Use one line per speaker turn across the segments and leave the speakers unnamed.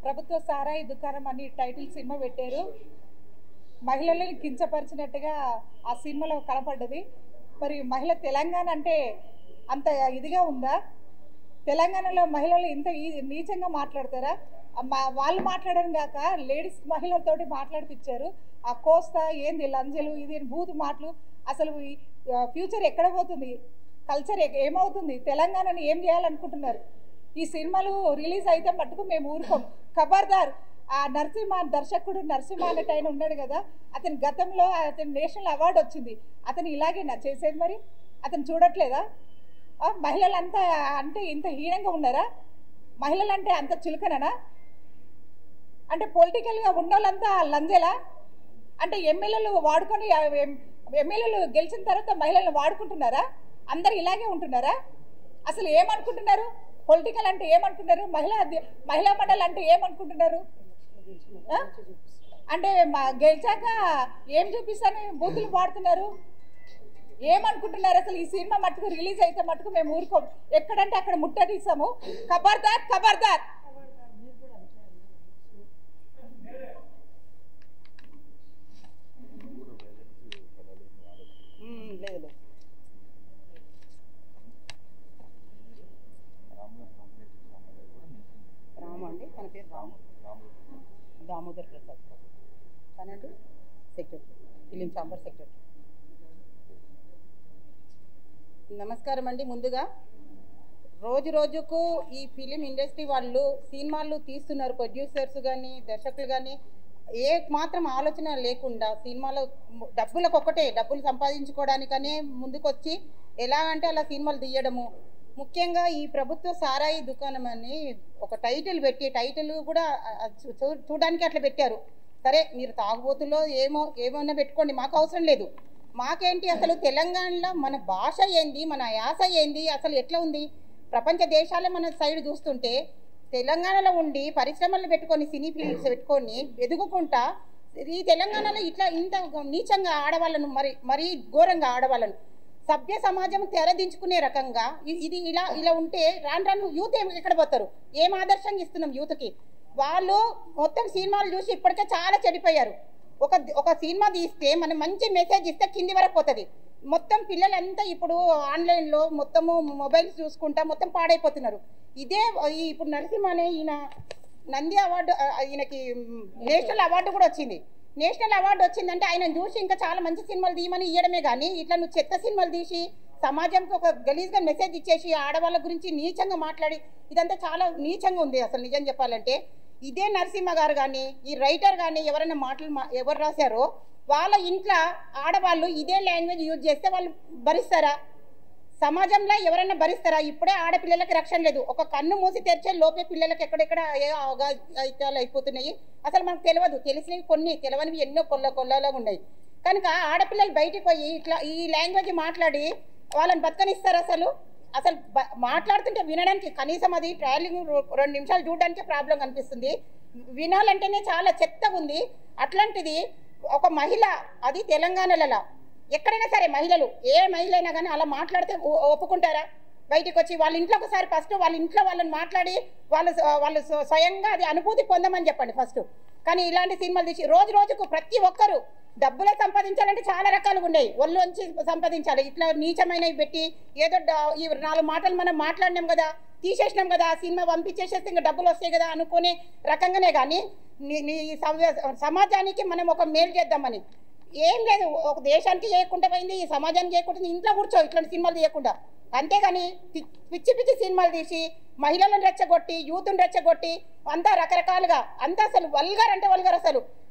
ప్రభుత్వ సారాయి దుకాణం అని టైటిల్ సినిమా పెట్టారు. మహిళలను కించపరిచినట్టుగా ఆ సినిమాలో కనపడ్డది. మరి మహిళ తెలంగాణ అంటే అంత ఇదిగా ఉందా? తెలంగాణలో మహిళలు ఇంత నీచంగా మాట్లాడతారా? వాళ్ళు మాట్లాడడం కాక లేడీస్ మహిళలతోటి మాట్లాడిపించారు. ఆ కోస్తా ఏంది లంజలు ఇది బూతు మాటలు. అసలు ఫ్యూచర్ ఎక్కడ పోతుంది? కల్చర్ ఏమవుతుంది? తెలంగాణని ఏం చేయాలనుకుంటున్నారు? ఈ సినిమాలు రిలీజ్ అయితే మట్టుకు మేము ఊరుకోం. ఖబర్దార్. ఆ నరసింహ దర్శకుడు నరసింహ అన్నట్టు ఆయన ఉన్నాడు కదా, అతని గతంలో అతని నేషనల్ అవార్డు వచ్చింది. అతను ఇలాగే చేసేది. మరి అతను చూడట్లేదా? మహిళలంతా అంటే ఇంత హీనంగా ఉన్నారా? మహిళలంటే అంత చులకననా? అంటే పొలిటికల్గా ఉన్నోళ్ళంతా లంజలా? అంటే ఎమ్మెల్యేలు వాడుకొని ఎమ్మెల్యేలు గెలిచిన తర్వాత మహిళలను వాడుకుంటున్నారా? అందరు ఇలాగే ఉంటున్నారా? అసలు ఏమనుకుంటున్నారు? పొలిటికల్ అంటే ఏమనుకుంటున్నారు? మహిళా మండలి అంటే ఏమనుకుంటున్నారు? అంటే గెలిచాక ఏం చూపిస్తాను బూతులు పాడుతున్నారు? ఏమనుకుంటున్నారు? అసలు ఈ సినిమా మట్టుకు రిలీజ్ అయితే మట్టుకు మేము ఊరుకోం. ఎక్కడంటే అక్కడ ముట్టడిస్తాము. ఖబర్దార్ ఖబర్దార్.
లేదు రాము అండి, తన పేరు రాము, దామోదర్ ప్రసాద్, తనడు సెక్రటరీ, ఫిలిం ఛాంబర్ సెక్రటరీ. నమస్కారం అండి. ముందుగా రోజు రోజుకు ఈ ఫిలిం ఇండస్ట్రీ వాళ్ళు సినిమాలు తీస్తున్నారు. ప్రొడ్యూసర్స్ కానీ దర్శకులు కానీ ఏ మాత్రం ఆలోచన లేకుండా సినిమాలో డబ్బులు సంపాదించుకోవడానికనే ముందుకొచ్చి ఎలా అంటే అలా సినిమాలు తీయడము. ముఖ్యంగా ఈ ప్రభుత్వ సారాయి దుకాణం అని ఒక టైటిల్ పెట్టి, టైటిల్ కూడా చూడడానికి అట్లా పెట్టారు. సరే, మీరు తాగుబోతులో ఏమైనా పెట్టుకోండి, మాకు అవసరం లేదు. మాకేంటి అసలు తెలంగాణలో మన భాష ఏంది, మన యాస ఏంది, అసలు ఎట్లా ఉంది? ప్రపంచ దేశాలే మన సైడ్ చూస్తుంటే తెలంగాణలో ఉండి పరిశ్రమలు పెట్టుకొని సినీ ఫిల్మ్స్ పెట్టుకొని ఎదుగుకుంటా ఈ తెలంగాణలో ఇంత నీచంగా ఆడవాళ్ళను మరీ ఘోరంగా ఆడవాళ్ళను సభ్య సమాజం తెరదించుకునే రకంగా ఇది ఇలా ఉంటే రాను యూత్ ఎక్కడ పోతారు? ఏం ఆదర్శంగా ఇస్తున్నాం యూత్కి? వాళ్ళు మొత్తం సినిమాలు చూసి ఇప్పటికే చాలా చెడిపోయారు. ఒక సినిమా తీస్తే మనం మంచి మెసేజ్ ఇస్తే కింది వరకు పోతుంది. మొత్తం పిల్లలంతా ఇప్పుడు ఆన్లైన్లో మొత్తము మొబైల్స్ చూసుకుంటా మొత్తం పాడైపోతున్నారు. ఇదే ఇప్పుడు నరసింహ అనే ఈయన నంది అవార్డు, ఈయనకి నేషనల్ అవార్డు కూడా వచ్చింది. నేషనల్ అవార్డు వచ్చిందంటే ఆయన చూసి ఇంకా చాలా మంచి సినిమాలు తీయమని ఇవ్వడమే కానీ ఇట్లా నువ్వు చెత్త సినిమాలు తీసి సమాజంకి ఒక గలీజ్గా మెసేజ్ ఇచ్చేసి ఆడవాళ్ళ గురించి నీచంగా మాట్లాడి ఇదంతా చాలా నీచంగా ఉంది. అసలు నిజం చెప్పాలంటే ఇదే నరసింహ గారు కానీ ఈ రైటర్ కానీ ఎవరైనా ఎవరు రాశారో వాళ్ళ ఇంట్లో ఆడవాళ్ళు ఇదే లాంగ్వేజ్ యూజ్ చేస్తే వాళ్ళు భరిస్తారా? సమాజంలో ఎవరైనా భరిస్తారా? ఇప్పుడే ఆడపిల్లలకి రక్షణ లేదు. ఒక కన్ను మూసి తెరిచే లోపే పిల్లలకి ఎక్కడెక్కడ ఏ అవగాహన అయిపోతున్నాయి. అసలు మనకు తెలియదు. తెలిసినవి కొన్ని, తెలియనివి ఎన్నో కొల్లలాగా ఉన్నాయి. కనుక ఆడపిల్లలు బయటికి పోయి ఇట్లా ఈ లాంగ్వేజ్ మాట్లాడి వాళ్ళని బతకనిస్తారు? అసలు మాట్లాడుతుంటే వినడానికి కనీసం అది ట్రావెలింగ్ 2 నిమిషాలు చూడడానికే ప్రాబ్లం కనిపిస్తుంది. వినాలంటేనే చాలా చెత్తగా ఉంది. అట్లాంటిది ఒక మహిళ, అది తెలంగాణలో ఎక్కడైనా సరే మహిళలు, ఏ మహిళ అయినా కానీ అలా మాట్లాడితే ఒప్పుకుంటారా? బయటికి వచ్చి వాళ్ళ ఇంట్లో ఒకసారి ఫస్ట్ వాళ్ళ ఇంట్లో వాళ్ళని మాట్లాడి వాళ్ళు స్వయంగా అది అనుభూతి పొందమని చెప్పండి ఫస్ట్. కానీ ఇలాంటి సినిమాలు తీసి రోజు రోజుకు ప్రతి ఒక్కరు డబ్బులే సంపాదించాలంటే చాలా రకాలుగా ఉన్నాయి. ఒళ్ళొంచి సంపాదించాలి. ఇట్లా నీచమైనవి పెట్టి ఏదో ఈ 4 మాటలు మనం మాట్లాడినాం కదా, తీసేసినాం కదా, ఆ సినిమా పంపించేసేస్తే ఇంకా డబ్బులు వస్తాయి కదా అనుకునే రకంగానే కానీ సమాజానికి మనం ఒక మేలు చేద్దామని ఏం లేదు. ఒక దేశానికి చేయకుండా పోయింది, ఈ సమాజానికి చేయకుండా ఇంట్లో కూర్చో ఇట్లాంటి సినిమాలు తీయకుండా. అంతేగాని పిచ్చి పిచ్చి సినిమాలు తీసి మహిళలను రెచ్చగొట్టి యూత్ను రెచ్చగొట్టి అంతా రకరకాలుగా అంతా అసలు వల్గర్ అంటే వల్గర్.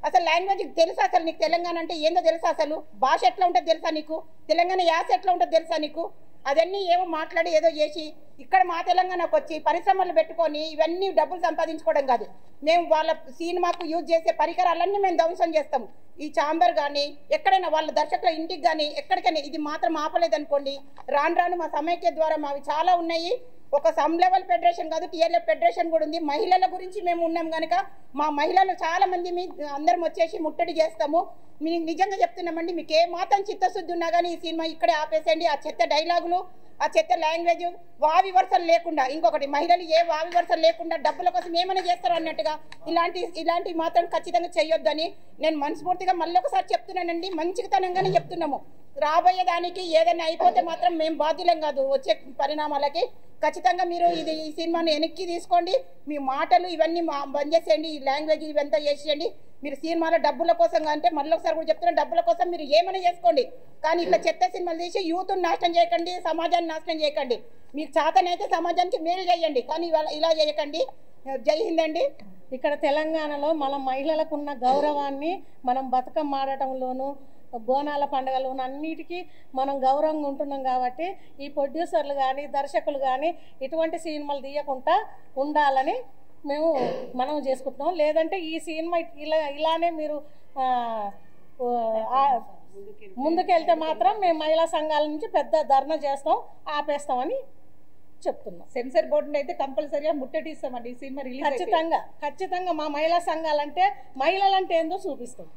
అసలు లాంగ్వేజ్ తెలుసా? అసలు నీకు తెలంగాణ అంటే ఏందో తెలుసా? అసలు భాష ఎట్లా ఉంటుంది తెలుసా నీకు? తెలంగాణ యాస ఎట్లా ఉంటుంది తెలుసా నీకు? అదన్నీ ఏమో మాట్లాడి ఏదో చేసి ఇక్కడ మా తెలంగాణకు వచ్చి పరిశ్రమలు పెట్టుకొని ఇవన్నీ డబ్బులు సంపాదించుకోవడం కాదు. మేము వాళ్ళ సినిమాకు యూజ్ చేసే పరికరాలన్నీ మేము ధ్వంసం చేస్తాము. ఈ ఛాంబర్ కానీ ఎక్కడైనా వాళ్ళ దర్శకుల ఇంటికి కానీ ఎక్కడికైనా ఇది మాత్రం ఆపలేదనుకోండి, రాను మా సమైక్య ద్వారా మావి చాలా ఉన్నాయి. ఒక సమ్ లెవెల్ ఫెడరేషన్ కాదు, టీఎల్ఎఫ్ ఫెడరేషన్ కూడా ఉంది. మహిళల గురించి మేము ఉన్నాం కనుక మా మహిళలు చాలా మంది అందరం వచ్చేసి ముట్టడి చేస్తాము. మీకు నిజంగా చెప్తున్నామండి, మీకు ఏ మాత్రం చిత్తశుద్ధి ఉన్నా కానీ ఈ సినిమా ఇక్కడే ఆపేసేయండి. ఆ చెత్త డైలాగులు ఆ చెత్త లాంగ్వేజ్ వావి వరుసలు లేకుండా, ఇంకొకటి మహిళలు ఏ వావి వరుసలు లేకుండా డబ్బుల కోసం ఏమైనా చేస్తారు అన్నట్టుగా ఇలాంటివి మాత్రం ఖచ్చితంగా చేయొద్దని నేను మనస్ఫూర్తిగా మళ్ళీ ఒకసారి చెప్తున్నానండి. మంచితనంగానే చెప్తున్నాము. రాబోయే దానికి ఏదైనా అయిపోతే మాత్రం మేము బాధ్యులం కాదు. వచ్చే పరిణామాలకి ఖచ్చితంగా మీరు ఈ సినిమాని వెనక్కి తీసుకోండి. మీ మాటలు ఇవన్నీ బంద్ చేసేయండి. ఈ లాంగ్వేజ్ ఇవంతా చేసేయండి. మీరు సినిమాలో డబ్బుల కోసం అంటే మళ్ళీ ఒకసారి కూడా చెప్తున్నా, డబ్బుల కోసం మీరు ఏమైనా చేసుకోండి, కానీ ఇట్లా చెత్త సినిమాలు తీసి యూత్ని నాశనం చేయకండి, సమాజాన్ని నాశనం చేయకండి. మీకు చేతనైతే సమాజానికి మేలు చేయండి, కానీ ఇలా చేయకండి. జై హింద్ అండి.
ఇక్కడ తెలంగాణలో మన మహిళలకు ఉన్న గౌరవాన్ని మనం బతుకమ్మ ఆడటంలోనూ బోనాల పండుగలోనూ అన్నిటికీ మనం గౌరవంగా ఉంటున్నాం. కాబట్టి ఈ ప్రొడ్యూసర్లు కానీ దర్శకులు కానీ ఇటువంటి సినిమాలు తీయకుండా ఉండాలని మనం చేసుకుంటున్నాం. లేదంటే ఈ సినిమా ఇలానే మీరు ముందుకెళ్తే మాత్రం మేము మహిళా సంఘాల నుంచి పెద్ద ధర్నా చేస్తాం, ఆపేస్తామని చెప్తున్నాం.
సెన్సర్ బోర్డుని అయితే కంపల్సరీగా ముట్టడిస్తామండి ఈ సినిమా రిలీజ్.
ఖచ్చితంగా మా మహిళా సంఘాలంటే మహిళలంటే ఏందో చూపిస్తాం.